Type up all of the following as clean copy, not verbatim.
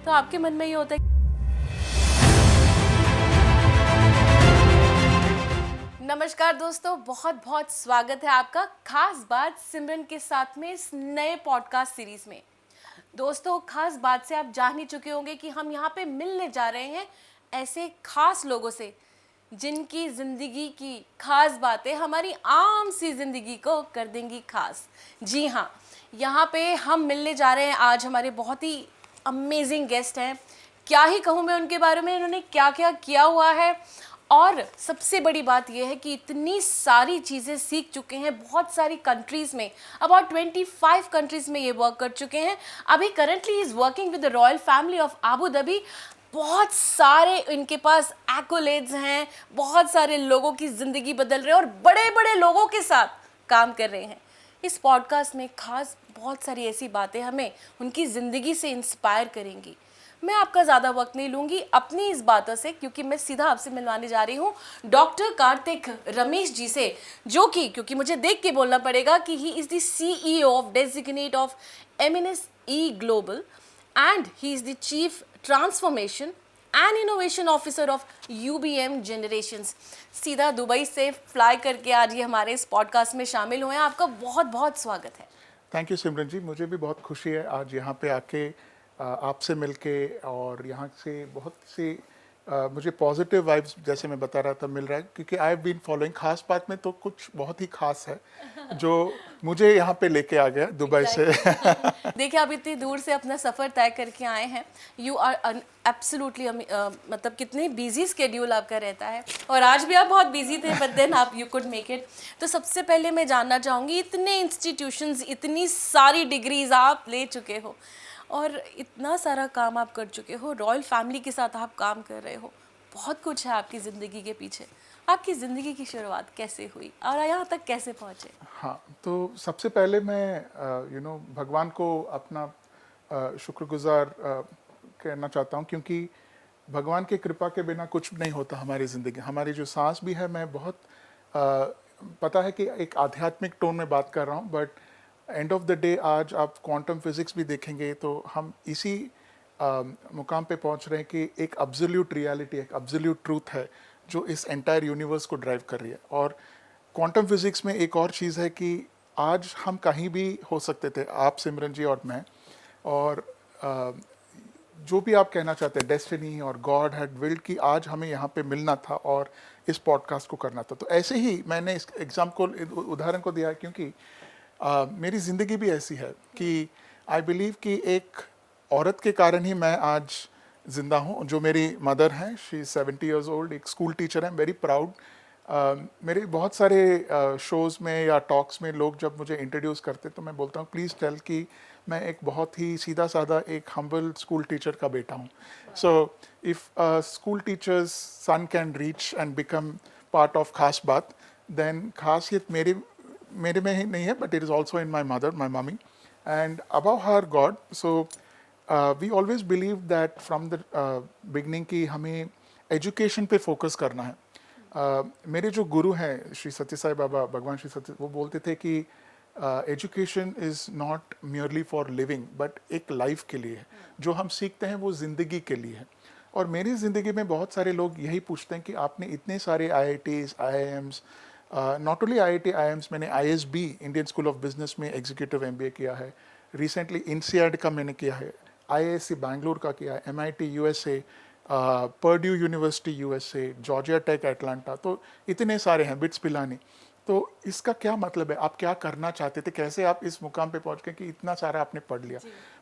तो आपके मन में ये होता है। नमस्कार दोस्तों, बहुत बहुत स्वागत है आपका खास बात सिमरन के साथ में इस नए पॉडकास्ट सीरीज में। दोस्तों, खास बात से आप जान ही चुके होंगे कि हम यहाँ पे मिलने जा रहे हैं ऐसे खास लोगों से जिनकी ज़िंदगी की खास बातें हमारी आम सी ज़िंदगी को कर देंगी खास। जी हाँ, यहाँ पे हम मिलने जा रहे हैं आज हमारे बहुत ही अमेजिंग गेस्ट हैं। क्या ही कहूँ मैं उनके बारे में, इन्होंने क्या क्या किया हुआ है। और सबसे बड़ी बात यह है कि इतनी सारी चीज़ें सीख चुके हैं बहुत सारी कंट्रीज़ में, अबाउट 25 कंट्रीज़ में ये वर्क कर चुके हैं। अभी currently is working with the royal family of Abu Dhabi. बहुत सारे इनके पास एक्कोलेड्स हैं, बहुत सारे लोगों की ज़िंदगी बदल रहे हैं और बड़े बड़े लोगों के साथ काम कर रहे हैं। इस पॉडकास्ट में खास बहुत सारी ऐसी बातें हमें उनकी ज़िंदगी से इंस्पायर करेंगी। मैं आपका ज़्यादा वक्त नहीं लूँगी अपनी इस बातों से, क्योंकि मैं सीधा आपसे मिलवाने जा रही हूँ डॉक्टर कार्तिक रमेश जी से, जो कि क्योंकि मुझे देख के बोलना पड़ेगा कि he is the CEO of designate of MNSE global and he is the chief transformation and innovation officer of UBM generations. सीधा दुबई से फ्लाई करके आज ये हमारे इस पॉडकास्ट में शामिल हुए हैं। आपका बहुत बहुत स्वागत है। थैंक यू सिमरन जी, मुझे भी बहुत खुशी है आज यहाँ पे आके आपसे मिलके, और यहाँ से बहुत सी मुझे पॉजिटिव वाइब्स जैसे मैं बता रहा था मिल रहा है, क्योंकि आई हैव बीन फॉलोइंग। खास बात में तो कुछ बहुत ही खास है जो मुझे यहाँ पे लेके आ गया दुबई से। देखिए, आप इतनी दूर से अपना सफ़र तय करके आए हैं। यू आर एब्सोल्युटली मतलब कितने बिजी स्केड्यूल आपका रहता है, और आज भी आप बहुत बिजी थे, बट देन आप यू कुड मेक इट। तो सबसे पहले मैं जानना चाहूँगी, इतने इंस्टीट्यूशंस, इतनी सारी डिग्रीज आप ले चुके हो और इतना सारा काम आप कर चुके हो, रॉयल फैमिली के साथ आप काम कर रहे हो, बहुत कुछ है आपकी ज़िंदगी के पीछे। आपकी ज़िंदगी की शुरुआत कैसे हुई और यहाँ तक कैसे पहुँचे? हाँ, तो सबसे पहले मैं भगवान को अपना शुक्रगुजार कहना चाहता हूँ, क्योंकि भगवान की कृपा के बिना कुछ नहीं होता हमारी ज़िंदगी। हमारी जो सांस भी है, मैं बहुत पता है कि एक आध्यात्मिक टोन में बात कर रहा हूँ, but and of the day आज आप क्वांटम फिजिक्स भी देखेंगे तो हम इसी मुकाम पे पहुंच रहे हैं कि एक एब्सोल्यूट रियलिटी, एक एब्सोल्यूट ट्रूथ है जो इस एंटायर यूनिवर्स को ड्राइव कर रही है। और क्वांटम फिजिक्स में एक और चीज़ है कि आज हम कहीं भी हो सकते थे, आप सिमरन जी और मैं, और जो भी आप कहना चाहते हैं, डेस्टिनी और गॉड हैड विल्ड कि आज हमें यहाँ पे मिलना था और इस पॉडकास्ट को करना था। तो ऐसे ही मैंने इस एग्जाम को, उदाहरण को दिया, क्योंकि मेरी ज़िंदगी भी ऐसी है कि आई बिलीव कि एक औरत के कारण ही मैं आज ज़िंदा हूँ, जो मेरी मदर हैं। शी 70 ईयर्स ओल्ड, एक स्कूल टीचर हैं, वेरी प्राउड। मेरे बहुत सारे शोज़ में या टॉक्स में लोग जब मुझे इंट्रोड्यूस करते तो मैं बोलता हूँ प्लीज़ टेल कि मैं एक बहुत ही सीधा साधा एक हम्बल स्कूल टीचर का बेटा हूँ। So if school teacher's son can reach and become part of खास बात, देन खासियत मेरे में ही नहीं है, but it is also in my mother, my mummy, and about her god. So we always believe that from the beginning कि हमें एजुकेशन पे फोकस करना है। मेरे जो गुरु हैं श्री सत्य साई बाबा, भगवान श्री सत्य, वो बोलते थे कि education is not merely for living, but एक लाइफ के लिए है। जो हम सीखते हैं वो ज़िंदगी के लिए है। और मेरी ज़िंदगी में बहुत सारे लोग यही पूछते हैं कि आपने इतने सारे IITs, IIMs, not only IIT IIMs, मैंने ISB, Indian school of business में एग्जीक्यूटिव MBA किया है, रिसेंटली INSEAD का मैंने किया है, IISc बैंगलोर का किया है, MIT USA, Purdue university USA, Georgia tech Atlanta, तो इतने सारे हैं, बिट्स पिलानी। तो इसका क्या मतलब है, आप क्या करना चाहते थे, कैसे आप इस मुकाम पे पहुंच गए कि इतना सारा आपने पढ़ लिया।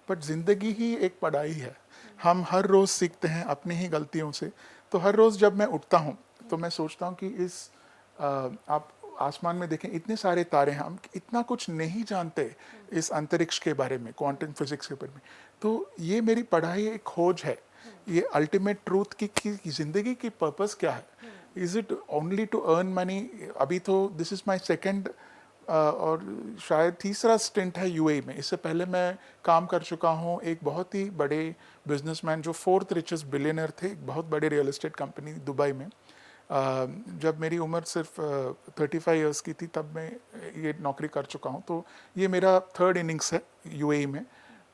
बट ज़िंदगी ही एक पढ़ाई है, हम हर रोज़ सीखते हैं अपनी ही गलतियों से। तो हर रोज़ जब मैं उठता हूँ तो मैं सोचता हूँ कि इस आप आसमान में देखें, इतने सारे तारे हैं, हम इतना कुछ नहीं जानते इस अंतरिक्ष के बारे में, क्वांटम फिजिक्स के बारे में। तो ये मेरी पढ़ाई एक खोज है, ये अल्टीमेट ट्रूथ की ज़िंदगी की पर्पस क्या है। Is it only to earn money? अभी तो दिस इज़ माई सेकेंड और शायद तीसरा स्टिंट है UAE में। इससे पहले मैं काम कर चुका हूँ एक बहुत ही बड़े बिजनेसमैन जो 4th रिचेस्ट बिलियनर थे, एक बहुत बड़े रियल एस्टेट कंपनी दुबई में। जब मेरी उम्र सिर्फ 35 इयर्स की थी तब मैं ये नौकरी कर चुका हूँ। तो ये मेरा 3rd इनिंग्स है UAE में।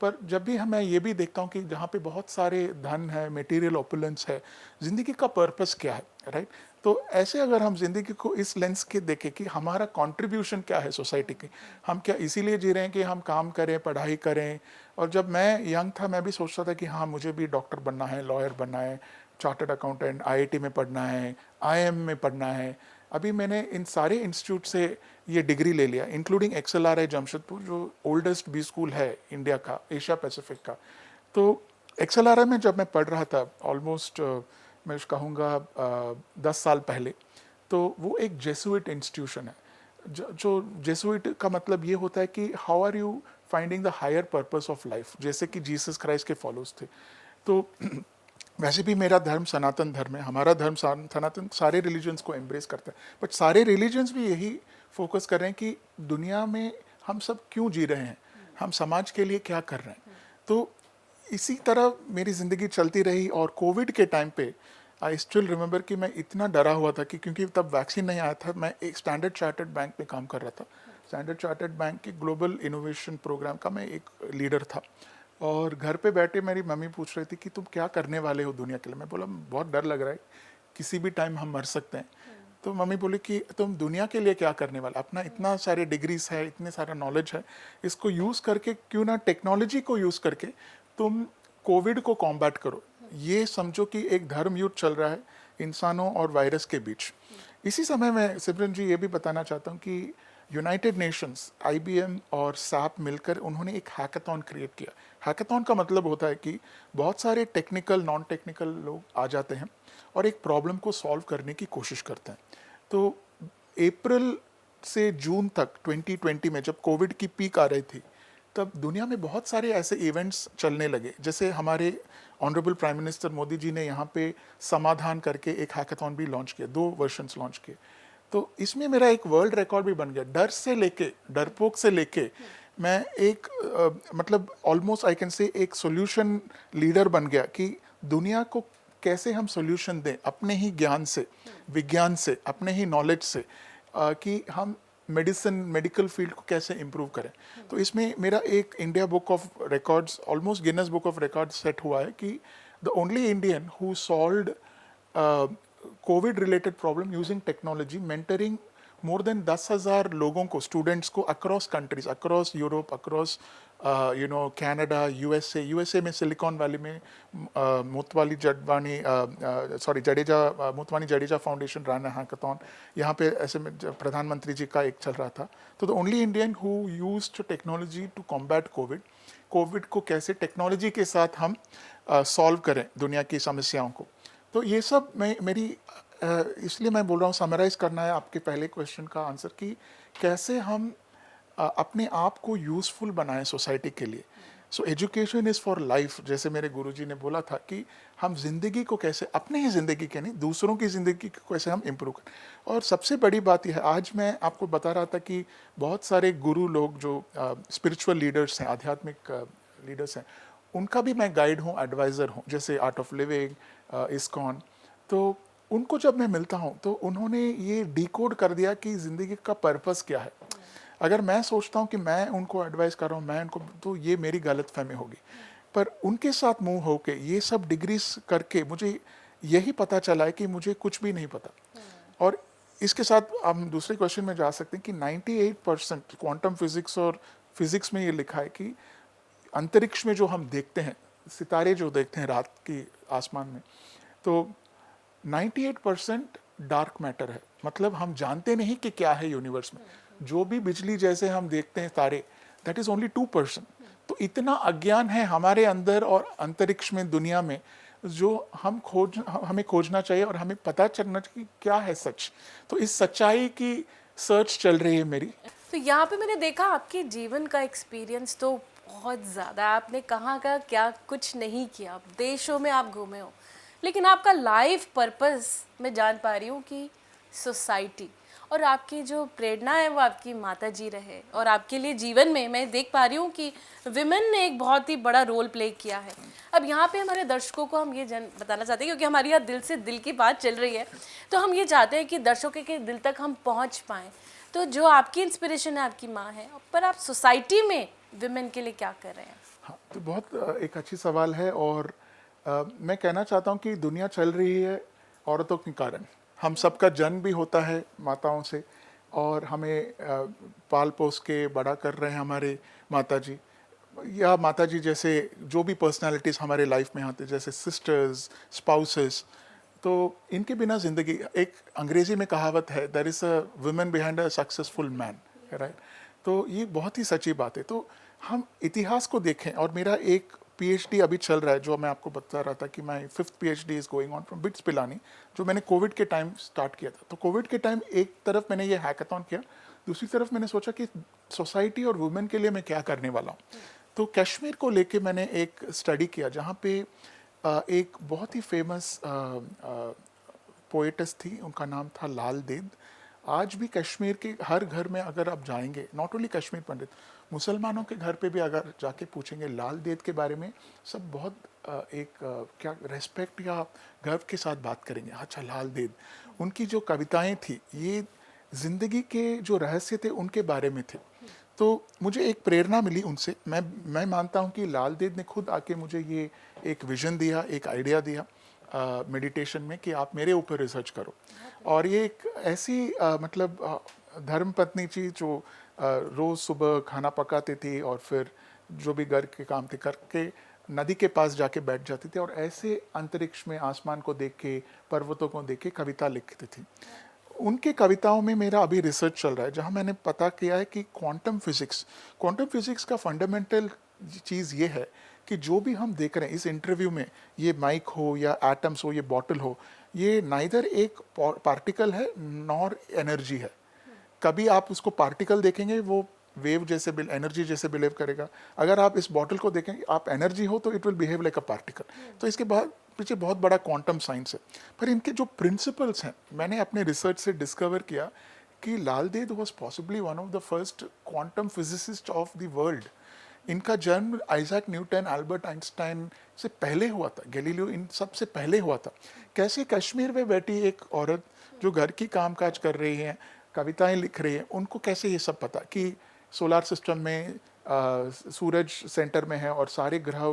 पर जब भी मैं ये भी देखता हूँ कि जहाँ पे बहुत सारे धन है, मटेरियल ओपुलेंस है, ज़िंदगी का पर्पस क्या है, राइट? तो ऐसे अगर हम ज़िंदगी को इस लेंस के देखें कि हमारा कंट्रीब्यूशन क्या है सोसाइटी की, हम क्या इसीलिए जी रहे हैं कि हम काम करें, पढ़ाई करें? और जब मैं यंग था मैं भी सोचता था कि हाँ मुझे भी डॉक्टर बनना है, लॉयर बनना है, चार्टर्ड अकाउंटेंट, आईआईटी में पढ़ना है, आईएम में पढ़ना है। अभी मैंने इन सारे इंस्टीट्यूट से ये डिग्री ले लिया, इंक्लूडिंग एक्सएलआरआई जमशेदपुर, जो ओल्डेस्ट बी स्कूल है इंडिया का, एशिया पैसिफिक का। तो एक्सएलआरआई में जब मैं पढ़ रहा था, ऑलमोस्ट मैं कहूँगा 10 साल पहले, तो वो एक जेसुइट इंस्टीट्यूशन है। जो जेसुइट का मतलब ये होता है कि how are you finding the higher purpose of life, जैसे कि जीसस क्राइस्ट के फॉलोअर्स थे। तो वैसे भी मेरा धर्म सनातन धर्म है, हमारा धर्म सनातन सारे रिलीजन्स को एम्ब्रेस करता है, बट सारे रिलीजन्स भी यही फोकस कर रहे हैं कि दुनिया में हम सब क्यों जी रहे हैं, हम समाज के लिए क्या कर रहे हैं। तो इसी तरह मेरी ज़िंदगी चलती रही, और कोविड के टाइम पे आई स्टिल रिमेंबर कि मैं इतना डरा हुआ था कि क्योंकि तब वैक्सीन नहीं आया था। मैं एक स्टैंडर्ड चार्टर्ड बैंक में काम कर रहा था। स्टैंडर्ड चार्टर्ड बैंक के ग्लोबल इनोवेशन प्रोग्राम का मैं एक लीडर था, और घर पे बैठे मेरी मम्मी पूछ रही थी कि तुम क्या करने वाले हो दुनिया के लिए। मैं बोला बहुत डर लग रहा है, किसी भी टाइम हम मर सकते हैं। तो मम्मी बोली कि तुम दुनिया के लिए क्या करने वाले, अपना इतना सारे डिग्रीज है, इतने सारा नॉलेज है, इसको यूज़ करके क्यों ना टेक्नोलॉजी को यूज़ करके तुम कोविड को कॉम्बैट करो। ये समझो कि एक धर्म युद्ध चल रहा है इंसानों और वायरस के बीच। इसी समय मैं सिमरन जी ये भी बताना चाहता हूँ कि यूनाइटेड नेशंस, आईबीएम और सैप मिलकर उन्होंने एक हैकाथॉन क्रिएट किया। हैकाथॉन का मतलब होता है कि बहुत सारे टेक्निकल, नॉन टेक्निकल लोग आ जाते हैं और एक प्रॉब्लम को सॉल्व करने की कोशिश करते हैं। तो अप्रैल से जून तक 2020 में जब कोविड की पीक आ रही थी, तब दुनिया में बहुत सारे ऐसे इवेंट्स चलने लगे। जैसे हमारे honourable prime minister Modi ji ने यहाँ पे समाधान करके एक हैकाथॉन भी लॉन्च किया, 2 वर्जन्स लॉन्च किए। तो इसमें मेरा एक वर्ल्ड रिकॉर्ड भी बन गया। डर से लेके, डरपोक से लेके मैं एक मतलब ऑलमोस्ट आई कैन से एक सॉल्यूशन लीडर बन गया कि दुनिया को कैसे हम सॉल्यूशन दें अपने ही ज्ञान से, विज्ञान से, अपने ही नॉलेज से, कि हम मेडिकल फील्ड को कैसे इम्प्रूव करें। तो इसमें मेरा एक India book of records, almost Guinness book of records set हुआ है कि the only Indian who solved Covid related problem using technology, mentoring more than 10,000 लोगों को, स्टूडेंट्स को, across countries, across Europe, across Canada, USA में silicon valley में मुतवाली Jadeja foundation run hackathon. यहाँ पे ऐसे में प्रधानमंत्री जी का एक चल रहा था। तो the only Indian who used technology to combat COVID को कैसे टेक्नोलॉजी के साथ हम सॉल्व करें दुनिया की समस्याओं को। तो ये सब मेरी इसलिए मैं बोल रहा हूँ, समराइज़ करना है आपके पहले क्वेश्चन का आंसर कि कैसे हम अपने आप को यूज़फुल बनाएं सोसाइटी के लिए। So education is for life, जैसे मेरे गुरुजी ने बोला था कि हम ज़िंदगी को कैसे, अपने ही ज़िंदगी के नहीं, दूसरों की ज़िंदगी को कैसे हम इम्प्रूव करें। और सबसे बड़ी बात यह है, आज मैं आपको बता रहा था कि बहुत सारे गुरु लोग जो स्पिरिचुअल लीडर्स हैं, आध्यात्मिक लीडर्स हैं, उनका भी मैं गाइड हूँ, एडवाइज़र हूँ, जैसे आर्ट ऑफ लिविंग, इस्कॉन। तो उनको जब मैं मिलता हूँ तो उन्होंने ये डिकोड कर दिया कि ज़िंदगी का पर्पस क्या है। अगर मैं सोचता हूँ कि मैं उनको एडवाइस कर रहा हूँ, मैं उनको, तो ये मेरी गलतफहमी होगी। पर उनके साथ मूव होके ये सब डिग्रीज करके मुझे यही पता चला है कि मुझे कुछ भी नहीं पता। और इसके साथ हम दूसरे क्वेश्चन में जा सकते हैं कि 98% क्वांटम फिजिक्स और फिजिक्स में ये लिखा है कि अंतरिक्ष में जो हम देखते हैं, सितारे जो देखते हैं रात की आसमान में, तो 98% डार्क मैटर है। मतलब हम जानते नहीं कि क्या है यूनिवर्स में। जो भी बिजली जैसे हम देखते हैं तारे, दैट इज ओनली 2%। तो इतना अज्ञान है हमारे अंदर और अंतरिक्ष में, दुनिया में, जो हमें खोजना चाहिए और हमें पता चलना चाहिए क्या है सच। तो इस सच्चाई की सर्च चल रही है मेरी। तो यहाँ पे मैंने देखा आपके जीवन का एक्सपीरियंस तो बहुत ज़्यादा, आपने कहाँ का क्या कुछ नहीं किया, देशों में आप घूमे हो, लेकिन आपका लाइफ पर्पस मैं जान पा रही हूँ कि सोसाइटी, और आपकी जो प्रेरणा है वो आपकी माता जी रहे, और आपके लिए जीवन में मैं देख पा रही हूँ कि विमेन ने एक बहुत ही बड़ा रोल प्ले किया है। अब यहाँ पे हमारे दर्शकों को हम ये बताना चाहते हैं, क्योंकि हमारी यहाँ दिल से दिल की बात चल रही है, तो हम ये चाहते हैं कि दर्शकों के दिल तक हम पहुँच पाएँ। तो जो आपकी इंस्पिरेशन है आपकी माँ है, पर आप सोसाइटी में विमेन के लिए क्या कर रहे हैं? हाँ, तो बहुत एक अच्छी सवाल है। और मैं कहना चाहता हूँ कि दुनिया चल रही है औरतों के कारण। हम सबका जन्म भी होता है माताओं से, और हमें पाल पोस के बड़ा कर रहे हैं हमारे माता जी, या माता जी जैसे जो भी पर्सनालिटीज़ हमारे लाइफ में आते हैं, जैसे सिस्टर्स, स्पाउसेस। तो इनके बिना ज़िंदगी, एक अंग्रेजी में कहावत है, there is a woman behind a successful man, right. तो ये बहुत ही सच्ची बात है। तो हम इतिहास को देखें, और मेरा एक पीएचडी अभी चल रहा है, जो मैं आपको बता रहा था कि my fifth PhD is going on from bits Pilani, जो मैंने कोविड के टाइम स्टार्ट किया था। तो कोविड के टाइम एक तरफ मैंने ये हैकाथॉन किया, दूसरी तरफ मैंने सोचा कि सोसाइटी और वुमेन के लिए मैं क्या करने वाला हूँ। तो कश्मीर को लेके मैंने एक स्टडी किया, जहाँ पे एक बहुत ही फेमस पोएटस थी, उनका नाम था लाल देद। आज भी कश्मीर के हर घर में अगर आप जाएंगे, नॉट ओनली कश्मीर पंडित, मुसलमानों के घर पे भी अगर जाके पूछेंगे लाल देद के बारे में, सब बहुत क्या रेस्पेक्ट या गर्व के साथ बात करेंगे। अच्छा, लाल देद, उनकी जो कविताएं थी, ये जिंदगी के जो रहस्य थे उनके बारे में थे। तो मुझे एक प्रेरणा मिली उनसे। मैं मानता हूँ कि लाल देद ने खुद आके मुझे ये एक विजन दिया, एक आइडिया दिया मेडिटेशन में, कि आप मेरे ऊपर रिसर्च करो। और ये एक ऐसी मतलब धर्म पत्नी थी जो रोज़ सुबह खाना पकाती थी, और फिर जो भी घर के काम थे करके नदी के पास जाके बैठ जाती थी, और ऐसे अंतरिक्ष में आसमान को देख के, पर्वतों को देख के कविता लिखती थी। उनके कविताओं में मेरा अभी रिसर्च चल रहा है, जहाँ मैंने पता किया है कि क्वांटम फिजिक्स का फंडामेंटल चीज़ ये है कि जो भी हम देख रहे हैं इस इंटरव्यू में, ये माइक हो या एटम्स हो, ये बॉटल हो, ये नाइदर एक पार्टिकल है नॉर एनर्जी है। कभी आप उसको पार्टिकल देखेंगे, वो वेव जैसे एनर्जी जैसे बिहेव करेगा। अगर आप इस बॉटल को देखेंगे, आप एनर्जी हो, तो it will behave like a particle. तो इसके बाद पीछे बहुत बड़ा क्वांटम साइंस है। पर इनके जो प्रिंसिपल्स हैं, मैंने अपने रिसर्च से डिस्कवर किया कि Lal Ded was possibly one of the first quantum physicist of the world. इनका जन्म आइजैक न्यूटन, अल्बर्ट आइंस्टाइन से पहले हुआ था, गैलीलियो, इन सब से पहले हुआ था। कैसे कश्मीर में बैठी एक औरत जो घर की कामकाज कर रही है, कविताएं लिख रही है, उनको कैसे ये सब पता कि सोलार सिस्टम में सूरज सेंटर में है और सारे ग्रह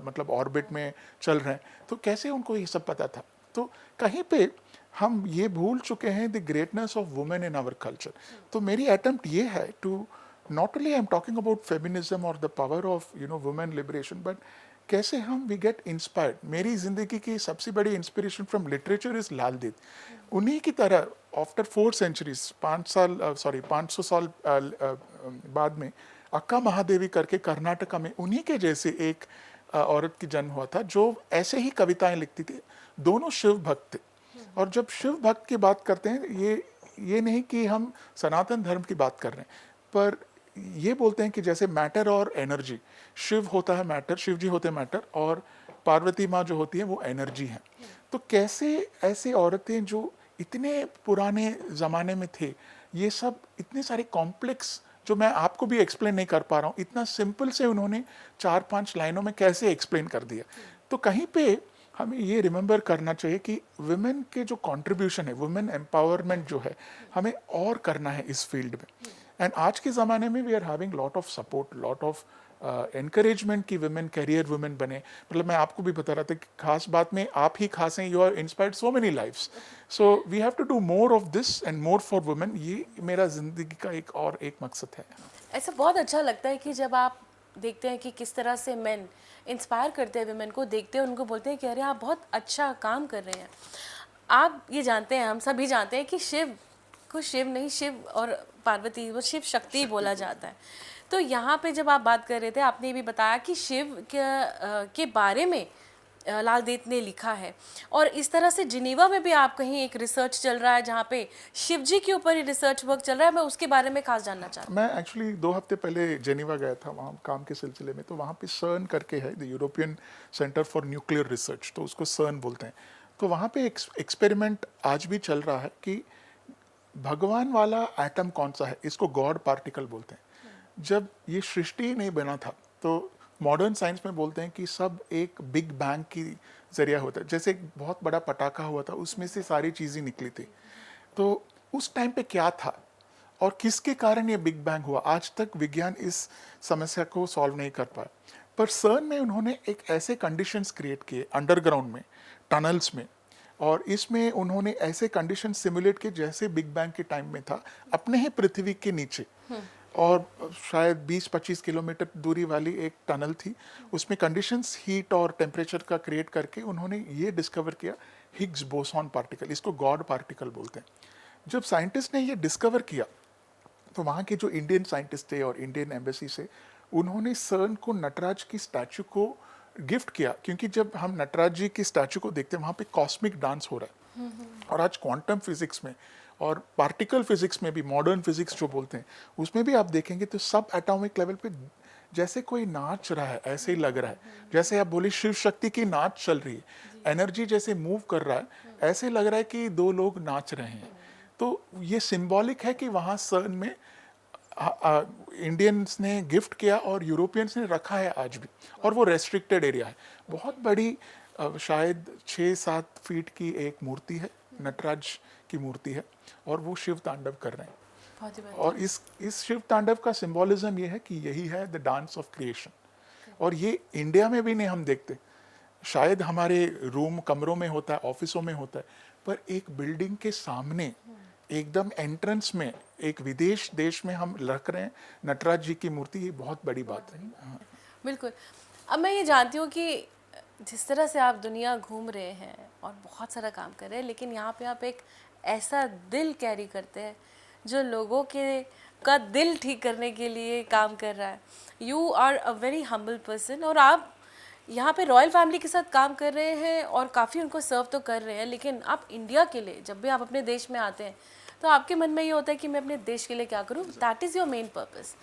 मतलब ऑर्बिट में चल रहे हैं, तो कैसे उनको ये सब पता था। तो कहीं पे हम ये भूल चुके हैं the greatness of women in our culture. तो मेरी अटेम्प्ट ये है to not only I am talking about feminism और the power of women liberation, but कैसे हम वी गेट इंस्पायर्ड। मेरी जिंदगी की सबसे बड़ी इंस्पिरेशन फ्रॉम लिटरेचर इज लाल देद। उन्हीं की तरह आफ्टर 4 सेंचुरीज, 500 साल बाद में अक्का महादेवी करके कर्नाटका में उन्हीं के जैसे एक औरत की जन्म हुआ था, जो ऐसे ही कविताएं लिखती थी। दोनों शिव भक्त थे। और जब शिव भक्त की बात करते हैं, ये नहीं कि हम सनातन धर्म की बात कर रहे हैं, पर ये बोलते हैं कि जैसे मैटर और एनर्जी, शिव होता है मैटर, शिव जी होते हैं मैटर, और पार्वती माँ जो होती है वो एनर्जी है। तो कैसे ऐसी औरतें जो इतने पुराने ज़माने में थे, ये सब इतने सारे कॉम्प्लेक्स जो मैं आपको भी एक्सप्लेन नहीं कर पा रहा हूँ, इतना सिंपल से उन्होंने 4-5 लाइनों में कैसे एक्सप्लेन कर दिया। तो कहीं पे हमें ये रिमेंबर करना चाहिए कि वुमेन के जो कंट्रीब्यूशन है, वुमेन एम्पावरमेंट जो है, हमें और करना है इस फील्ड में। एंड आज के ज़माने में we are having lot of support, lot of encouragement कि वुमेन कैरियर वुमेन बने। मतलब मैं आपको भी बता रहा था कि खास बात में आप ही खास हैं, you are inspired so many lifes. So we have to do more of this and more for women. ये मेरा ज़िंदगी का एक मकसद है। ऐसा बहुत अच्छा लगता है कि जब आप देखते हैं कि किस तरह से मेन इंस्पायर करते हैं वुमेन को, देखते हैं उनको, बोलते हैं कि अरे आप बहुत अच्छा काम कर रहे हैं। आप ये जानते हैं, हम सभी जानते हैं कि शिव को शिव नहीं, शिव और पार्वती, वो शिव शक्ति बोला जाता है। तो यहाँ पे जब आप बात कर रहे थे, आपने ये भी बताया कि शिव के बारे में लाल देद ने लिखा है, और इस तरह से जिनेवा में भी आप कहीं एक रिसर्च चल रहा है जहाँ पे शिव जी के ऊपर ही रिसर्च वर्क चल रहा है। मैं उसके बारे में खास जानना चाहती मैं एक्चुअली 2 हफ्ते पहले जेनीवा गया था वहाँ काम के सिलसिले में। तो वहाँ पे सर्न करके है, the European centre for nuclear research, तो उसको सर्न बोलते हैं। तो वहाँ पे एक्सपेरिमेंट आज भी चल रहा है कि भगवान वाला एटम कौन सा है, इसको गॉड पार्टिकल बोलते हैं। जब ये सृष्टि नहीं बना था, तो मॉडर्न साइंस में बोलते हैं कि सब एक बिग बैंग की जरिया होता है। जैसे एक बहुत बड़ा पटाखा हुआ था, उसमें से सारी चीज़ें निकली थी। तो उस टाइम पे क्या था और किसके कारण ये बिग बैंग हुआ, आज तक विज्ञान इस समस्या को सॉल्व नहीं कर पाया। पर सर्न में उन्होंने एक ऐसे कंडीशंस क्रिएट किए अंडरग्राउंड में, टनल्स में, और इसमें उन्होंने ऐसे कंडीशन सिमुलेट किए जैसे बिग बैंग के टाइम में था, अपने ही पृथ्वी के नीचे। और शायद 20-25 किलोमीटर दूरी वाली एक टनल थी, उसमें कंडीशंस हीट और टेम्परेचर का क्रिएट करके उन्होंने ये डिस्कवर किया हिग्स बोसॉन पार्टिकल, इसको गॉड पार्टिकल बोलते हैं। जब साइंटिस्ट ने ये डिस्कवर किया तो वहाँ के जो इंडियन साइंटिस्ट थे और इंडियन एम्बेसी से उन्होंने सर्न को नटराज की स्टैचू को गिफ्ट किया, क्योंकि जब हम नटराज जी की स्टैचू को देखते हैं वहाँ पे कॉस्मिक डांस हो रहा है। और आज क्वांटम फिजिक्स में और पार्टिकल फिजिक्स में भी, मॉडर्न फिजिक्स जो बोलते हैं, उसमें भी आप देखेंगे तो सब एटॉमिक लेवल पे जैसे कोई नाच रहा है ऐसे ही लग रहा है। जैसे आप बोले शिव शक्ति की नाच चल रही है, एनर्जी जैसे मूव कर रहा है, ऐसे लग रहा है कि दो लोग नाच रहे हैं। तो ये सिंबॉलिक है कि वहाँ सर्न में इंडियंस ने गिफ्ट किया और यूरोपियंस ने रखा है आज भी, और वो रेस्ट्रिक्टेड एरिया है। बहुत बड़ी शायद 6-7 फीट की एक मूर्ति है, नटराज की मूर्ति है, और वो शिव तांडव कर रहे हैं। और इस शिव तांडव का सिंबॉलिज्म ये है कि यही है द डांस ऑफ क्रिएशन। और ये इंडिया में भी नहीं हम देखते, शायद हमारे रूम कमरों में होता है, ऑफिसों में होता है, पर एक बिल्डिंग के सामने एकदम एंट्रेंस में एक विदेश देश में हम रख रहे हैं नटराज जी की मूर्ति, ये बहुत बड़ी बात है। हाँ। बिल्कुल। अब मैं ये जानती हूँ कि जिस तरह से आप दुनिया घूम रहे हैं और बहुत सारा काम कर रहे हैं, लेकिन यहाँ पे आप एक ऐसा दिल कैरी करते हैं जो लोगों के का दिल ठीक करने के लिए काम कर रहा है। You are a very humble person, और आप यहाँ पे रॉयल फैमिली के साथ काम कर रहे हैं और काफ़ी उनको सर्व तो कर रहे हैं, लेकिन आप इंडिया के लिए जब भी आप अपने देश में आते हैं तो आपके मन में ये होता है कि मैं अपने देश के लिए क्या करूँ। That is your main purpose.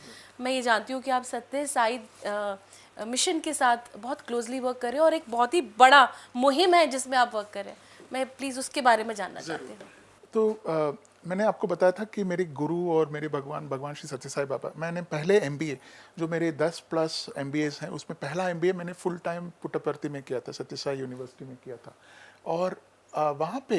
मैं ये जानती हूँ कि आप सत्य साई मिशन के साथ बहुत क्लोजली वर्क कर रहे हो और एक बहुत ही बड़ा मुहिम है जिसमें आप वर्क कर रहे हैं। मैं प्लीज़ उसके बारे में जानना चाहती हूँ। तो मैंने आपको बताया था कि मेरे गुरु और मेरे भगवान श्री सत्य साई बाबा, मैंने पहले MBA जो मेरे 10+ MBAs हैं उसमें पहला MBA मैंने फुल टाइम पुट्टपर्ती में किया था, सत्य साई यूनिवर्सिटी में किया था। और वहाँ पे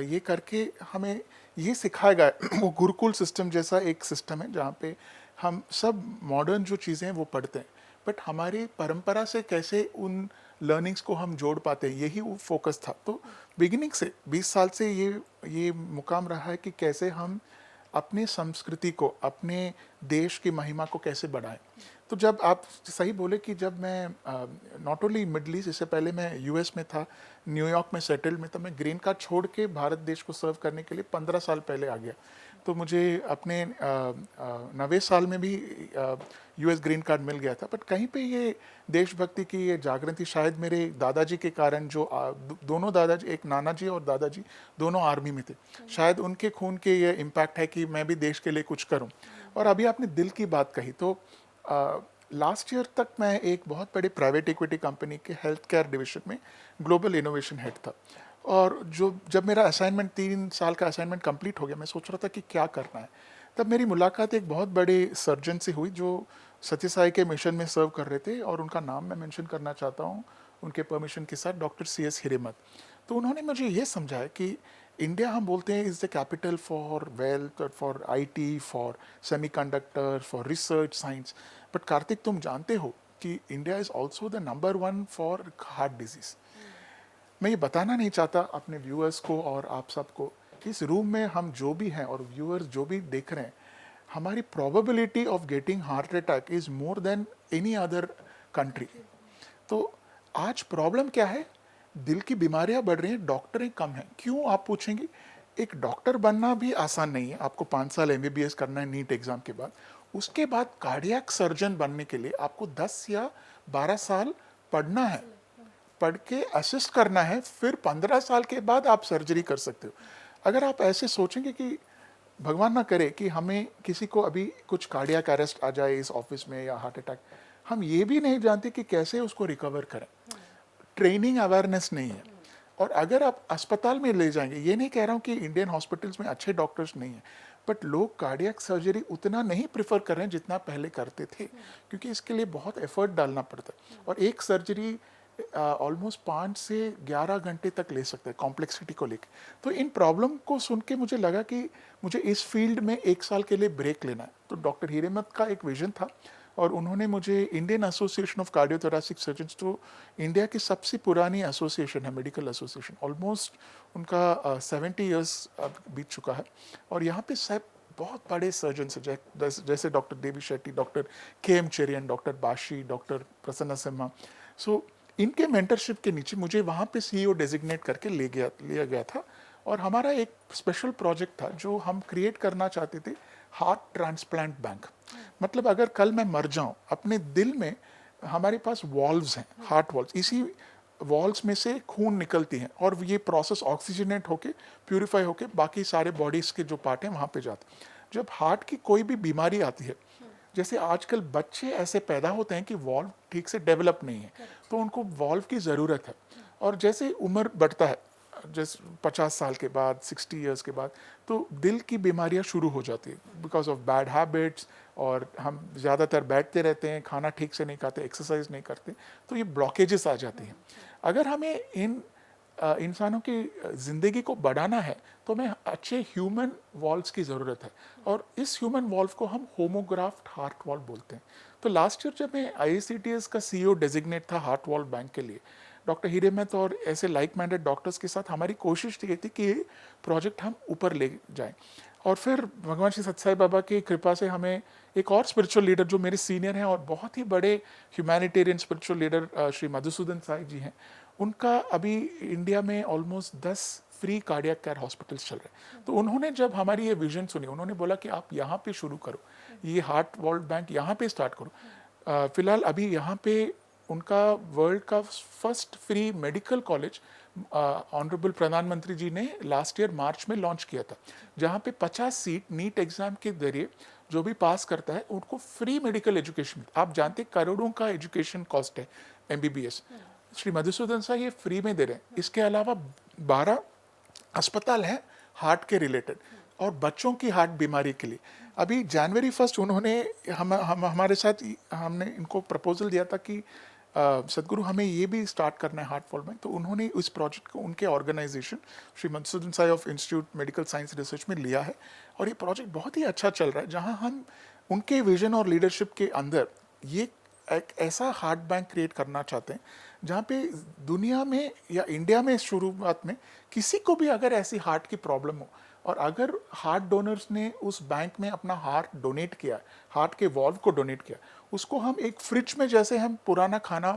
ये करके हमें ये सिखाया गया वो गुरुकुल सिस्टम जैसा एक सिस्टम है जहाँ पे हम सब मॉडर्न जो चीज़ें हैं वो पढ़ते हैं, बट हमारी परंपरा से कैसे उन लर्निंग्स को हम जोड़ पाते हैं, यही वो फोकस था। तो बिगिनिंग से 20 साल से ये मुकाम रहा है कि कैसे हम अपने संस्कृति को, अपने देश की महिमा को कैसे बढ़ाएं। तो जब आप सही बोले कि जब मैं नॉट ओनली मिडल ईस्ट, इससे पहले मैं US में था, न्यूयॉर्क में सेटल्ड में, तब मैं ग्रीन कार्ड छोड़ के भारत देश को सर्व करने के लिए 15 साल पहले आ गया। तो मुझे अपने 90 साल में भी US ग्रीन कार्ड मिल गया था। बट कहीं पे ये देशभक्ति की ये जागृति शायद मेरे दादाजी के कारण, जो दोनों दादाजी, एक नाना जी और दादाजी दोनों आर्मी में थे, शायद उनके खून के ये इम्पैक्ट है कि मैं भी देश के लिए कुछ करूं। और अभी आपने दिल की बात कही, तो लास्ट ईयर तक मैं एक बहुत बड़ी प्राइवेट इक्विटी कंपनी के हेल्थ केयर डिवीजन में ग्लोबल इनोवेशन हेड था। और जब मेरा असाइनमेंट 3 साल का असाइनमेंट कंप्लीट हो गया, मैं सोच रहा था कि क्या करना है, तब मेरी मुलाकात एक बहुत बड़े सर्जन से हुई जो सत्य साई के मिशन में सर्व कर रहे थे, और उनका नाम मैं मेंशन करना चाहता हूँ उनके परमिशन के साथ, डॉक्टर CS हिरेमत। तो उन्होंने मुझे ये समझाया कि इंडिया, हम बोलते हैं, is the capital for wealth, for IT, for semiconductor, for research science, but Kartik तुम जानते हो कि India is also the number 1 for heart disease. मैं ये बताना नहीं चाहता अपने व्यूअर्स को और आप सबको, इस रूम में हम जो भी हैं और व्यूअर्स जो भी देख रहे हैं, हमारी probability of getting heart attack is more than any other country. तो आज प्रॉब्लम क्या है, दिल की बीमारियां बढ़ रही हैं, डॉक्टरें कम हैं। क्यों, आप पूछेंगे। एक डॉक्टर बनना भी आसान नहीं है, आपको 5 साल MBBS करना है नीट एग्जाम के बाद। उसके बाद कार्डियक सर्जन बनने के लिए आपको 10 या 12 साल पढ़ना है, पढ़ के असिस्ट करना है, फिर 15 साल के बाद आप सर्जरी कर सकते हो। अगर आप ऐसे सोचेंगे कि भगवान ना करे कि हमें किसी को अभी कुछ कार्डियक अरेस्ट आ जाए इस ऑफिस में या हार्ट अटैक, हम ये भी नहीं जानते कि कैसे उसको रिकवर करें, ट्रेनिंग अवेयरनेस नहीं है। और अगर आप अस्पताल में ले जाएंगे, ये नहीं कह रहा हूँ कि इंडियन हॉस्पिटल्स में अच्छे डॉक्टर्स नहीं हैं, बट लोग कार्डियक सर्जरी उतना नहीं प्रेफर कर रहे हैं जितना पहले करते थे, क्योंकि इसके लिए बहुत एफर्ट डालना पड़ता है। और एक सर्जरी ऑलमोस्ट 5 से 11 घंटे तक ले सकते हैं कॉम्प्लेक्सिटी को लेकर। तो इन प्रॉब्लम को सुन के मुझे लगा कि मुझे इस फील्ड में 1 साल के लिए ब्रेक लेना है। तो डॉक्टर हिरेमत का एक विजन था और उन्होंने मुझे Indian association of cardiothoracic surgeons, तो इंडिया की सबसे पुरानी एसोसिएशन है, मेडिकल एसोसिएशन, ऑलमोस्ट उनका 70 ईयर्स बीत चुका है। और यहाँ पे सब बहुत बड़े सर्जन्स हैं, जैसे doctor Devi Shetty, doctor K M Cherian, doctor Bashi, doctor Prasanna Simha. So इनके मेंटरशिप के नीचे मुझे वहाँ पे सीईओ डेजिग्नेट करके लिया गया था। और हमारा एक स्पेशल प्रोजेक्ट था जो हम क्रिएट करना चाहते थे, हार्ट ट्रांसप्लांट बैंक। मतलब अगर कल मैं मर जाऊं, अपने दिल में हमारे पास वॉल्व्स हैं, हार्ट वॉल्व्स, इसी वॉल्व्स में से खून निकलती हैं और ये प्रोसेस ऑक्सीजनेट होके, प्यूरिफाई होके बाकी सारे बॉडीज के जो पार्ट हैं वहाँ पे जाते हैं। जब हार्ट की कोई भी बीमारी आती है, जैसे आजकल बच्चे ऐसे पैदा होते हैं कि वॉल्व ठीक से डेवलप नहीं है, तो उनको वॉल्व की ज़रूरत है। और जैसे उम्र बढ़ता है, जैसे 50 साल के बाद, 60 ईयर्स के बाद, तो दिल की बीमारियां शुरू हो जाती है बिकॉज ऑफ बैड हैबिट्स, और हम ज़्यादातर बैठते रहते हैं, खाना ठीक से नहीं खाते, एक्सरसाइज नहीं करते, तो ये ब्लॉकेजेस आ जाती हैं। अगर हमें इन इंसानों की ज़िंदगी को बढ़ाना है तो हमें अच्छे ह्यूमन वॉल्व्स की ज़रूरत है, और इस ह्यूमन वॉल्व को हम होमोग्राफ्ट हार्ट वॉल्व बोलते हैं। तो लास्ट ईयर जब मैं IACTS का CEO डेजिग्नेट था हार्ट वॉल्व बैंक के लिए, डॉक्टर हिरेमत और ऐसे लाइक माइंडेड डॉक्टर्स के साथ हमारी कोशिश ये थी कि ये प्रोजेक्ट हम ऊपर ले जाएं। और फिर भगवान श्री सत्य साई बाबा की कृपा से हमें एक और स्पिरिचुअल लीडर जो मेरे सीनियर हैं और बहुत ही बड़े humanitarian spiritual leader Shri Madhusudan Sai ji हैं, उनका अभी इंडिया में almost 10 free cardiac care hospitals चल रहे हैं। तो उन्होंने जब हमारी ये विजन सुनी, उन्होंने बोला कि आप यहाँ पे शुरू करो, ये हार्ट वॉल्व बैंक यहाँ पे स्टार्ट करो। फिलहाल अभी यहाँ पे उनका वर्ल्ड का first free medical college honourable प्रधानमंत्री जी ने लास्ट ईयर मार्च में लॉन्च किया था, जहाँ पे 50 सीट नीट एग्जाम के जरिए जो भी पास करता है उनको फ्री मेडिकल एजुकेशन। आप जानते करोड़ों का एजुकेशन कॉस्ट है MBBS, श्री मधुसूदन साहब ये फ्री में दे रहे हैं। इसके अलावा 12 अस्पताल हैं हार्ट के रिलेटेड और बच्चों की हार्ट बीमारी के लिए। अभी जनवरी 1 उन्होंने हमारे साथ, हमने इनको प्रपोजल दिया था कि सदगुरु हमें ये भी स्टार्ट करना है हार्ट वॉल्व में, तो उन्होंने इस प्रोजेक्ट को उनके organisation Shri Madhusudan Sai of institute medical science research में लिया है। और ये प्रोजेक्ट बहुत ही अच्छा चल रहा है, जहाँ हम उनके विजन और लीडरशिप के अंदर ये एक ऐसा हार्ट बैंक क्रिएट करना चाहते हैं जहाँ पे दुनिया में या इंडिया में शुरुआत में किसी को भी अगर ऐसी हार्ट की प्रॉब्लम हो, और अगर हार्ट डोनर्स ने उस बैंक में अपना हार्ट डोनेट किया, हार्ट के वॉल्व को डोनेट किया, उसको हम एक फ्रिज में जैसे हम पुराना खाना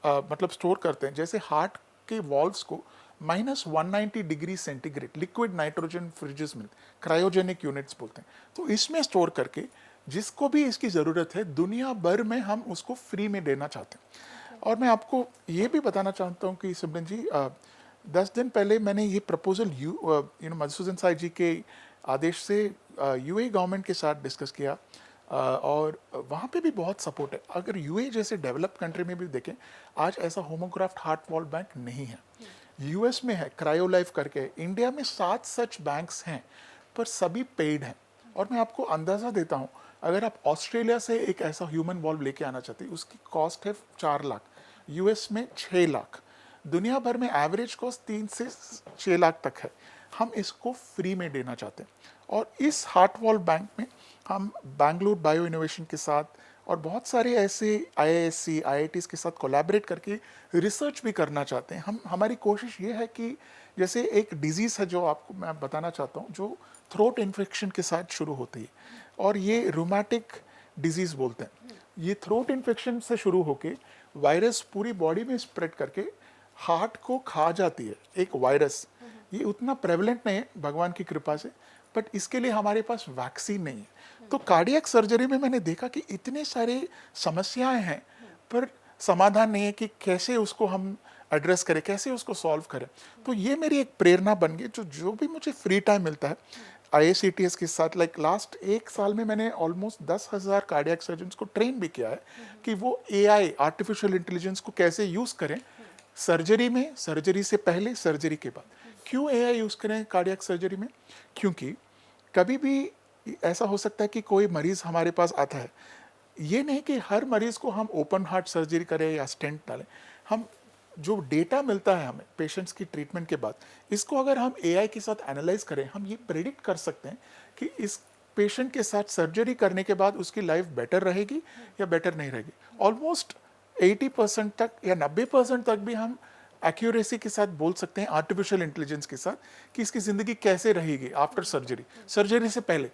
मतलब स्टोर करते हैं, जैसे हार्ट के वॉल्व्स को -190 degree centigrade liquid nitrogen freezes मिलते हैं, क्रायोजेनिक यूनिट्स बोलते हैं, तो इसमें स्टोर करके जिसको भी इसकी ज़रूरत है दुनिया भर में हम उसको फ्री में देना चाहते हैं। और मैं आपको ये भी बताना चाहता हूँ कि सिमरन जी, 10 दिन पहले मैंने ये प्रपोजल मधुसूदन साई जी के आदेश से UAE गवर्नमेंट के साथ डिस्कस किया, और वहाँ पे भी बहुत सपोर्ट है। अगर UAE जैसे डेवलप्ड कंट्री में भी देखें, आज ऐसा होमोग्राफ्ट हार्ट वॉल्व बैंक नहीं है। US में है क्रायोलाइफ करके, इंडिया में 7 सच बैंक्स हैं पर सभी पेड हैं। और मैं आपको अंदाज़ा देता हूँ, अगर आप ऑस्ट्रेलिया से एक ऐसा ह्यूमन वॉल्व लेके आना चाहते हैं, उसकी कॉस्ट है 4 लाख, US में 6 लाख, दुनिया भर में एवरेज कॉस्ट 3 से 6 लाख तक है। हम इसको फ्री में देना चाहते हैं। और इस हार्ट वॉल्व बैंक में हम बैंगलोर बायो इनोवेशन के साथ और बहुत सारे ऐसे IISc IITs के साथ कोलैबोरेट करके रिसर्च भी करना चाहते हैं। हमारी कोशिश ये है कि जैसे एक डिजीज़ है जो आपको मैं बताना चाहता हूँ, जो थ्रोट इन्फेक्शन के साथ शुरू होती है, और ये रूमेटिक डिजीज़ बोलते हैं। ये थ्रोट इन्फेक्शन से शुरू होके वायरस पूरी बॉडी में स्प्रेड करके हार्ट को खा जाती है, एक वायरस। ये उतना प्रेवलेंट नहीं है भगवान की कृपा से, बट इसके लिए हमारे पास वैक्सीन नहीं है। तो कार्डियक सर्जरी में मैंने देखा कि इतने सारे समस्याएं हैं पर समाधान नहीं है कि कैसे उसको हम एड्रेस करें, कैसे उसको सॉल्व करें। तो ये मेरी एक प्रेरणा बन गई, जो भी मुझे फ्री टाइम मिलता है IACTS के साथ, लाइक लास्ट 1 साल में मैंने ऑलमोस्ट 10,000 कार्डियक सर्जन्स को ट्रेन भी किया है कि वो AI आर्टिफिशियल इंटेलिजेंस को कैसे यूज़ करें सर्जरी में, सर्जरी से पहले, सर्जरी के बाद। क्यों AI यूज़ करें कार्डियक सर्जरी में? क्योंकि कभी भी ऐसा हो सकता है कि कोई मरीज़ हमारे पास आता है, ये नहीं कि हर मरीज़ को हम ओपन हार्ट सर्जरी करें या स्टेंट डालें। हम जो डेटा मिलता है हमें पेशेंट्स की ट्रीटमेंट के बाद, इसको अगर हम AI के साथ एनालाइज करें, हम ये प्रेडिक्ट कर सकते हैं कि इस पेशेंट के साथ सर्जरी करने के बाद उसकी लाइफ बेटर रहेगी या बेटर नहीं रहेगी। ऑलमोस्ट 80% तक या 90% तक भी हम एक्यूरेसी के साथ बोल सकते हैं आर्टिफिशियल इंटेलिजेंस के साथ कि इसकी ज़िंदगी कैसे रहेगी आफ्टर सर्जरी, सर्जरी से पहले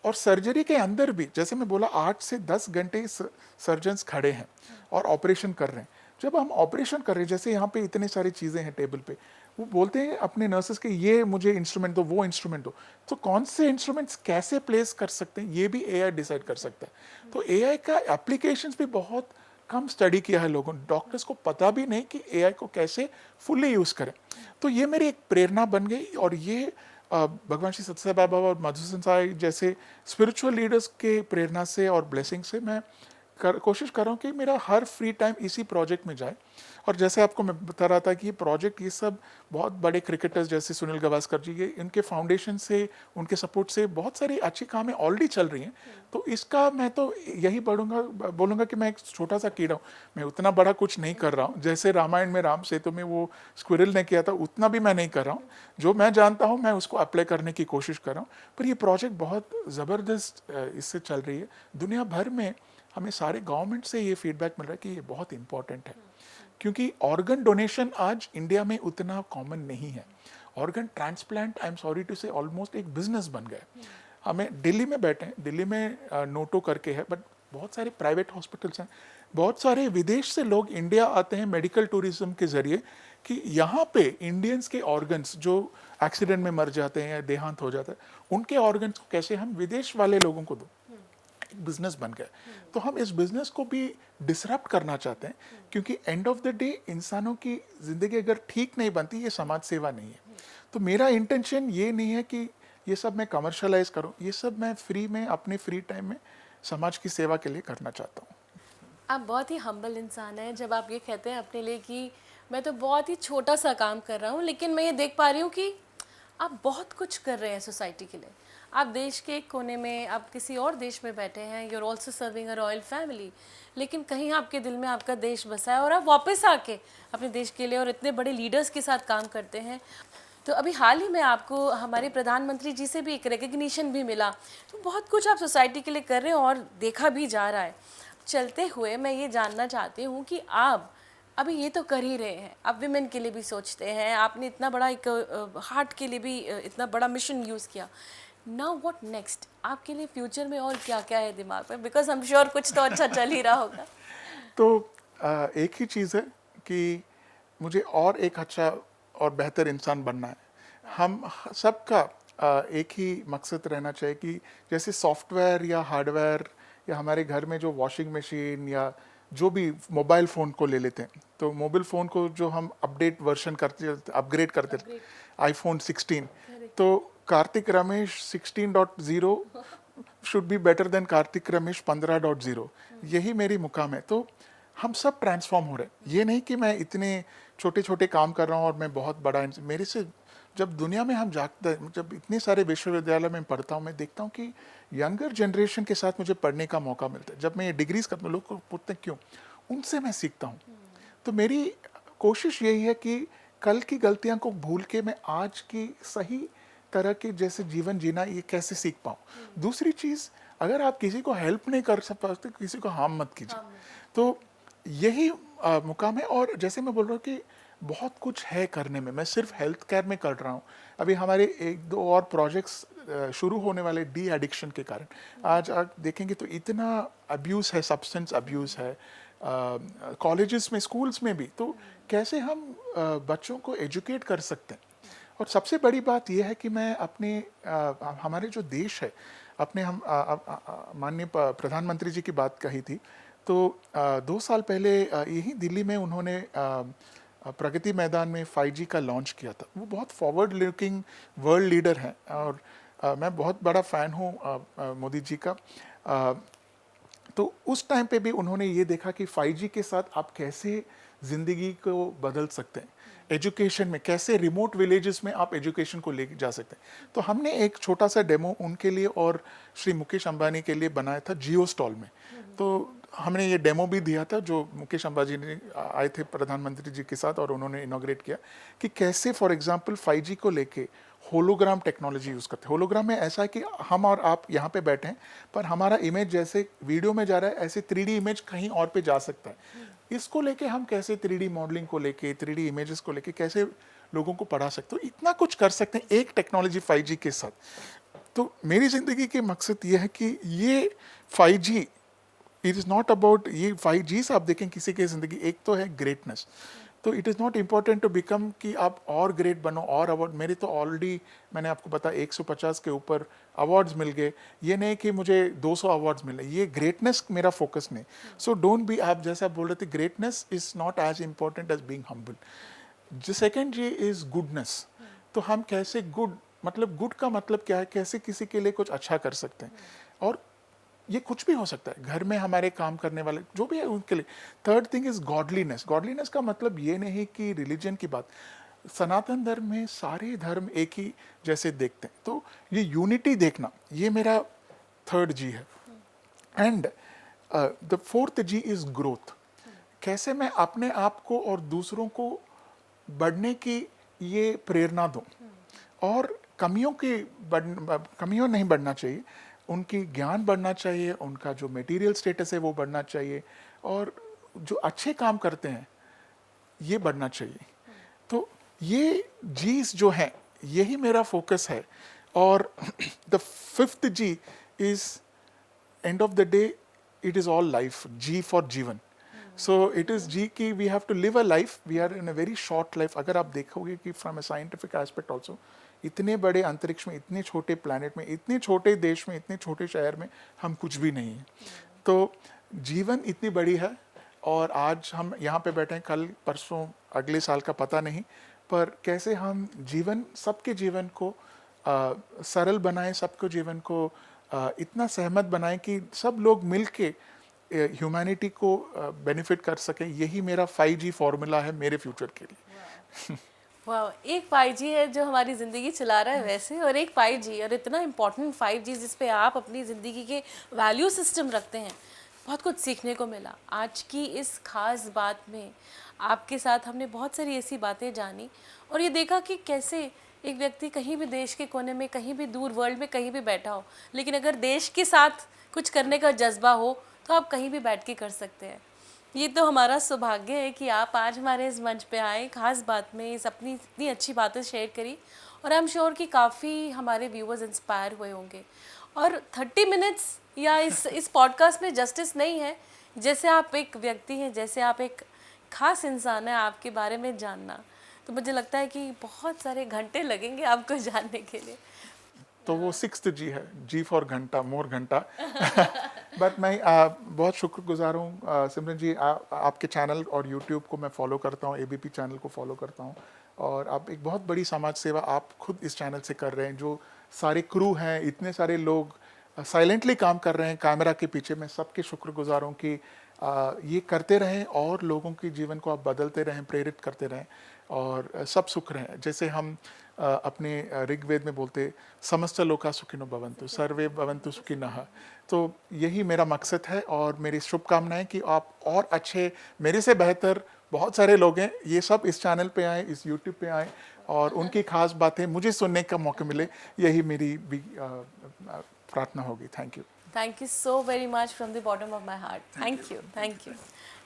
और सर्जरी के अंदर भी। जैसे मैं बोला 8 से 10 घंटे सर्जन्स खड़े हैं और ऑपरेशन कर रहे हैं। जब हम ऑपरेशन कर रहे हैं, जैसे यहाँ पे इतनी सारी चीज़ें हैं टेबल पे, वो बोलते हैं अपने नर्सेस के ये मुझे इंस्ट्रूमेंट दो, वो इंस्ट्रूमेंट दो। तो कौन से इंस्ट्रूमेंट्स कैसे प्लेस कर सकते हैं ये भी एआई डिसाइड कर सकता है। तो एआई का एप्लीकेशंस भी बहुत कम स्टडी किया है लोगों ने, डॉक्टर्स को पता भी नहीं कि एआई को कैसे फुल्ली यूज़ करें। तो ये मेरी एक प्रेरणा बन गई और ये भगवान श्री सत्य साई बाबा और मधुसूदन साई जैसे स्पिरिचुअल लीडर्स के प्रेरणा से और ब्लेसिंग से मैं कोशिश कर रहा हूँ कि मेरा हर फ्री टाइम इसी प्रोजेक्ट में जाए। और जैसे आपको मैं बता रहा था कि ये प्रोजेक्ट, ये सब बहुत बड़े क्रिकेटर्स जैसे सुनील गावस्कर जी, ये इनके फाउंडेशन से, उनके सपोर्ट से बहुत सारी अच्छी कामें ऑलरेडी चल रही हैं। तो इसका मैं तो यही बोलूँगा कि मैं एक छोटा सा कीड़ा हूँ, मैं उतना बड़ा कुछ नहीं कर रहा हूँ। जैसे रामायण में राम सेतु में वो स्क्विरल ने किया था, उतना भी मैं नहीं कर रहा हूँ। जो मैं जानता हूँ मैं उसको अप्लाई करने की कोशिश कर रहा हूँ। पर ये प्रोजेक्ट बहुत ज़बरदस्त इससे चल रही है। दुनिया भर में हमें सारे गवर्नमेंट से ये फीडबैक मिल रहा है कि ये बहुत इंपॉर्टेंट है, क्योंकि ऑर्गन डोनेशन आज इंडिया में उतना कॉमन नहीं है। Organ transplant, I am sorry to say, almost एक बिजनेस बन गया। हमें दिल्ली में बैठे हैं, दिल्ली में नोटो करके है, बट बहुत सारे प्राइवेट हॉस्पिटल्स हैं। बहुत सारे विदेश से लोग इंडिया आते हैं मेडिकल टूरिज्म के जरिए कि यहाँ पे इंडियंस के ऑर्गन्स जो एक्सीडेंट में मर जाते हैं या देहांत हो जाता है, उनके ऑर्गन्स को कैसे हम विदेश वाले लोगों को दो। बिजनेस बन गया। तो हम इस बिजनेस को भी डिसरप्ट करना चाहते हैं, क्योंकि एंड ऑफ द डे इंसानों की जिंदगी अगर ठीक नहीं बनती, ये समाज सेवा नहीं है। तो मेरा इंटेंशन ये नहीं है कि ये सब मैं कमर्शलाइज करूं, ये सब मैं फ्री में अपने फ्री टाइम में समाज की सेवा के लिए करना चाहता हूँ। आप बहुत ही हम्बल इंसान हैं जब आप ये कहते हैं अपने लिए कि मैं तो बहुत ही छोटा सा काम कर रहा हूँ, लेकिन मैं ये देख पा रही हूँ कि आप बहुत कुछ कर रहे हैं सोसाइटी के लिए। आप देश के एक कोने में, आप किसी और देश में बैठे हैं, you are also serving a royal family, लेकिन कहीं आपके दिल में आपका देश बसा है और आप वापस आके अपने देश के लिए और इतने बड़े लीडर्स के साथ काम करते हैं। तो अभी हाल ही में आपको हमारे प्रधानमंत्री जी से भी एक रिकग्निशन भी मिला। तो बहुत कुछ आप सोसाइटी के लिए कर रहे हैं और देखा भी जा रहा है। चलते हुए मैं ये जानना चाहती हूँ कि आप अभी ये तो कर ही रहे हैं, आप विमेन के लिए भी सोचते हैं, आपने इतना बड़ा एक हार्ट के लिए भी इतना बड़ा मिशन यूज़ किया। नाउ व्हाट नेक्स्ट, आपके लिए फ्यूचर में और क्या क्या है दिमाग में? बिकॉज आई एम श्योर कुछ तो अच्छा चल ही रहा होगा। तो एक ही चीज़ है कि मुझे और एक अच्छा और बेहतर इंसान बनना है। हम सबका एक ही मकसद रहना चाहिए कि जैसे सॉफ्टवेयर या हार्डवेयर या हमारे घर में जो वॉशिंग मशीन या जो भी मोबाइल फ़ोन को ले लेते हैं, तो मोबाइल फ़ोन को जो हम अपडेट वर्जन करते, अपग्रेड करते थे, iPhone 16, तो Kartik Ramesh 16.0 should be better than Kartik Ramesh 15.0। यही मेरी मुकाम है। तो हम सब ट्रांसफॉर्म हो रहे हैं। ये नहीं कि मैं इतने छोटे छोटे काम कर रहा हूँ और मैं बहुत बड़ा मेरे से जब दुनिया में हम जाते, जब इतने सारे विश्वविद्यालय में पढ़ता हूँ, मैं देखता हूँ कि यंगर जनरेशन के साथ मुझे पढ़ने का मौका मिलता है। जब मैं ये डिग्रीज करता हूँ, लोग को पूछते हैं क्यों, उनसे मैं सीखता हूँ। तो मेरी कोशिश यही है कि कल की गलतियाँ को भूल के मैं आज की सही तरह के जैसे जीवन जीना, ये कैसे सीख पाऊँ। दूसरी चीज़, अगर आप किसी को हेल्प नहीं कर सकते, किसी को हार्म मत कीजिए। तो यही मुकाम है। और जैसे मैं बोल रहा हूँ कि बहुत कुछ है करने में, मैं सिर्फ हेल्थ केयर में कर रहा हूँ। अभी हमारे 1-2 और प्रोजेक्ट्स शुरू होने वाले डी एडिक्शन के कारण। आज आप देखेंगे तो इतना अब्यूज़ है, सब्सटेंस अब्यूज़ है कॉलेजेस में, स्कूल्स में भी। तो कैसे हम बच्चों को एजुकेट कर सकते हैं। और सबसे बड़ी बात यह है कि मैं अपने हमारे जो देश है, अपने हम माननीय प्रधानमंत्री जी की बात कही थी, तो 2 साल पहले यही दिल्ली में उन्होंने प्रगति मैदान में 5G का लॉन्च किया था। वो बहुत फॉरवर्ड लुकिंग वर्ल्ड लीडर हैं और मैं बहुत बड़ा फ़ैन हूँ मोदी जी का। तो उस टाइम पे भी उन्होंने ये देखा कि 5G के साथ आप कैसे ज़िंदगी को बदल सकते हैं, एजुकेशन में कैसे रिमोट विलेजेस में आप एजुकेशन को ले जा सकते हैं। तो हमने एक छोटा सा डेमो उनके लिए और श्री मुकेश अंबानी के लिए बनाया था जियो स्टॉल में। तो हमने ये डेमो भी दिया था, जो मुकेश अंबानी ने आए थे प्रधानमंत्री जी के साथ और उन्होंने इनॉग्रेट किया कि कैसे फॉर एग्जांपल 5G को लेके होलोग्राम टेक्नोलॉजी यूज़ करते हैं। होलोग्राम में ऐसा है कि हम और आप यहाँ पे बैठे हैं, पर हमारा इमेज जैसे वीडियो में जा रहा है, ऐसे 3D इमेज कहीं और पे जा सकता है। इसको लेके हम कैसे 3D मॉडलिंग को लेके, 3D इमेजेस को लेके कैसे लोगों को पढ़ा सकते हो, इतना कुछ कर सकते हैं एक टेक्नोलॉजी 5G के साथ। तो मेरी ज़िंदगी के मकसद ये है कि ये 5G, it is not about ये 5G से आप देखें किसी की ज़िंदगी, एक तो है ग्रेटनेस, तो it is not important to become कि आप और ग्रेट बनो और अवार्ड। मेरे तो ऑलरेडी मैंने आपको बताया 150 के ऊपर अवार्ड्स मिल गए, ये नहीं कि मुझे 200 अवार्ड्स मिले, ये ग्रेटनेस मेरा फोकस नहीं। सो डोंट बी, आप जैसा आप बोल रहे थे, greatness is not as important as being humble. जो सेकेंड जी इज़ गुडनेस। तो हम कैसे गुड, मतलब गुड का मतलब क्या है, कैसे किसी के लिए कुछ अच्छा कर सकते हैं, और ये कुछ भी हो सकता है, घर में हमारे काम करने वाले जो भी है उनके लिए। Third thing is godliness. Godliness का मतलब ये नहीं कि रिलीजन की बात, सनातन धर्म में सारे धर्म एक ही जैसे देखते हैं, तो ये यूनिटी देखना, ये मेरा थर्ड जी है। And the fourth G is growth. कैसे मैं अपने आप को और दूसरों को बढ़ने की ये प्रेरणा दूं, और कमियों नहीं बढ़ना चाहिए, उनकी ज्ञान बढ़ना चाहिए, उनका जो मटेरियल स्टेटस है वो बढ़ना चाहिए, और जो अच्छे काम करते हैं ये बढ़ना चाहिए। तो ये जीज जो हैं, यही मेरा फोकस है। और the fifth G is end of the day, it is all life, G for जीवन। सो इट इज जी की we have to live a life, we are in a very short life. अगर आप देखोगे कि from a scientific aspect also, इतने बड़े अंतरिक्ष में, इतने छोटे प्लैनेट में, इतने छोटे देश में, इतने छोटे शहर में हम कुछ भी नहीं हैं। तो जीवन इतनी बड़ी है, और आज हम यहाँ पे बैठे हैं, कल परसों अगले साल का पता नहीं, पर कैसे हम जीवन, सबके जीवन को सरल बनाएं, सबके जीवन को इतना सहमत बनाएं कि सब लोग मिल के ह्यूमैनिटी को बेनिफिट कर सकें। यही मेरा 5G फॉर्मूला है मेरे फ्यूचर के लिए। वाह, एक 5G है जो हमारी ज़िंदगी चला रहा है वैसे, और एक 5G, और इतना इम्पोर्टेंट 5G जिस पे आप अपनी ज़िंदगी के वैल्यू सिस्टम रखते हैं। बहुत कुछ सीखने को मिला आज की इस खास बात में। आपके साथ हमने बहुत सारी ऐसी बातें जानी, और ये देखा कि कैसे एक व्यक्ति कहीं भी देश के कोने में, कहीं भी दूर वर्ल्ड में कहीं भी बैठा हो, लेकिन अगर देश के साथ कुछ करने का जज्बा हो तो आप कहीं भी बैठ के कर सकते हैं। ये तो हमारा सौभाग्य है कि आप आज हमारे इस मंच पे आए, खास बात में इस अपनी इतनी अच्छी बातें शेयर करी, और आई एम श्योर कि काफ़ी हमारे व्यूअर्स इंस्पायर हुए होंगे। और 30 मिनट्स या इस पॉडकास्ट में जस्टिस नहीं है। जैसे आप एक व्यक्ति हैं, जैसे आप एक खास इंसान है, आपके बारे में जानना, तो मुझे लगता है कि बहुत सारे घंटे लगेंगे आपको जानने के लिए। तो वो 6th जी है, जी फॉर घंटा, मोर घंटा। बट मैं बहुत शुक्रगुजार हूँ सिमरन जी, आपके चैनल और यूट्यूब को मैं फॉलो करता हूँ, एबीपी चैनल को फॉलो करता हूँ, और आप एक बहुत बड़ी समाज सेवा आप खुद इस चैनल से कर रहे हैं। जो सारे क्रू हैं, इतने सारे लोग साइलेंटली काम कर रहे हैं कैमरा के पीछे, मैं सबके शुक्रगुजार हूँ कि ये करते रहें, और लोगों के जीवन को आप बदलते रहें, प्रेरित करते रहें, और सब सुख रहें। जैसे हम अपने ऋग्वेद में बोलते, समस्त लोका सुखिनो भवन्तु, सर्वे भवन्तु सुखिनः। तो यही मेरा मकसद है, और मेरी शुभकामनाएं कि आप और अच्छे, मेरे से बेहतर बहुत सारे लोग हैं, ये सब इस चैनल पे आए, इस यूट्यूब पे आए, और उनकी खास बातें मुझे सुनने का मौका मिले, यही मेरी भी प्रार्थना होगी। Thank you. Thank you so very much from the bottom of my heart. Thank you, thank you.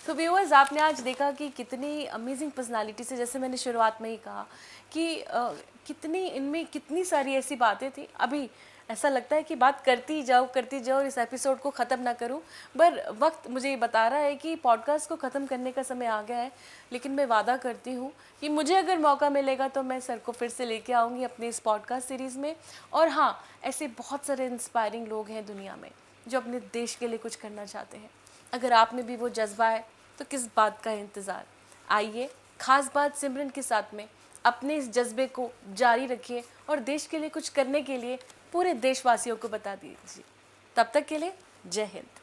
तो व्यूअर्स, आपने आज देखा कि कितनी अमेजिंग पर्सनालिटी से, जैसे मैंने शुरुआत में ही कहा कि कितनी इनमें कितनी सारी ऐसी बातें थी। अभी ऐसा लगता है कि बात करती जाओ और इस एपिसोड को ख़त्म ना करूं, पर वक्त मुझे ये बता रहा है कि पॉडकास्ट को ख़त्म करने का समय आ गया है। लेकिन मैं वादा करती हूँ कि मुझे अगर मौका मिलेगा तो मैं सर को फिर से लेके आऊँगी अपनी इस पॉडकास्ट सीरीज़ में। और हाँ, ऐसे बहुत सारे इंस्पायरिंग लोग हैं दुनिया में जो अपने देश के लिए कुछ करना चाहते हैं। अगर आप में भी वो जज्बा है तो किस बात का इंतज़ार। आइए, खास बात सिमरन के साथ में अपने इस जज्बे को जारी रखिए, और देश के लिए कुछ करने के लिए पूरे देशवासियों को बता दीजिए। तब तक के लिए जय हिंद।